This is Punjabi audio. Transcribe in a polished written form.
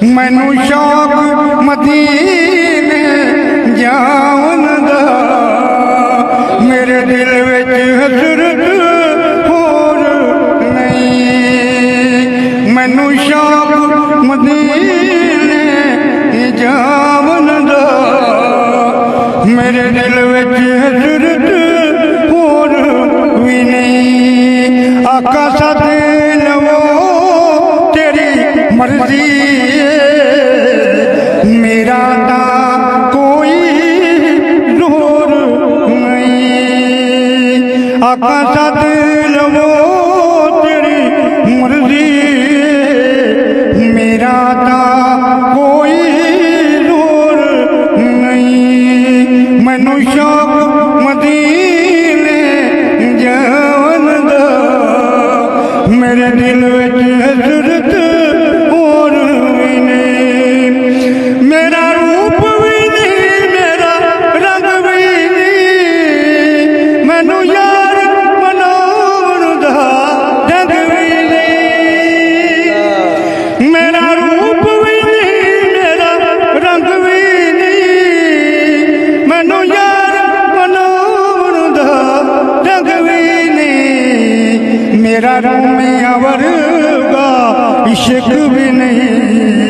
ਮੈਨੂੰ ਸ਼ੌਕ ਮਦੀਨੇ ਜਾਣ ਦਾ, ਮੇਰੇ ਦਿਲ ਵਿੱਚ ਹਸਰਤ ਹੋਰ ਨਹੀਂ। ਮੈਨੂੰ ਸ਼ੌਕ ਮਦੀਨੇ ਜਾਣ ਦਾ, ਮੇਰੇ ਦਿਲ ਵਿੱਚ ਹਸਰਤ ਹੋਰ ਵੀ ਨਹੀਂ। ਆਕਾ ਸੱਦ ਲਵੋ ਤੇਰੀ ਮਰਜ਼ੀ, ਮੇਰਾ ਤਾਂ ਕੋਈ ਜ਼ੋਰ ਨਹੀਂ। ਆਕਾ ਸੱਦ ਲਵੋ ਤੇਰੀ ਮਰਜ਼ੀ, ਮੇਰਾ ਤਾਂ ਕੋਈ ਜ਼ੋਰ ਨਹੀਂ। ਮੈਨੂੰ ਸ਼ੌਕ ਮਦੀਨੇ ਜਾਣ ਦਾ, ਮੇਰੇ ਦਿਲ ਵਿੱਚ ਹਸਰਤ ਹੋਰ ਵੀ ਨਹੀਂ। ਮੇਰਾ ਰੂਪ ਵੀ ਨਹੀਂ, ਮੇਰਾ ਰੰਗ ਵੀ ਨਹੀਂ, ਮੈਨੂੰ ਯਾਰ ਬਣਾਉਣ ਦਾ ਢੰਗ ਵੀ ਨਹੀਂ। ਮੇਰਾ ਰੂਪ ਵੀ ਨਹੀਂ, ਮੇਰਾ ਰੰਗ ਵੀ ਨਹੀਂ, ਮੈਨੂੰ ਯਾਰ ਬਣਾਉਣ ਦਾ ਢੰਗ ਵੀ ਨਹੀਂ। ਮੇਰਾ ਰੂਮੀਆਂ ਵਰਗਾ ਇਸ਼ਕ ਵੀ ਨਹੀਂ।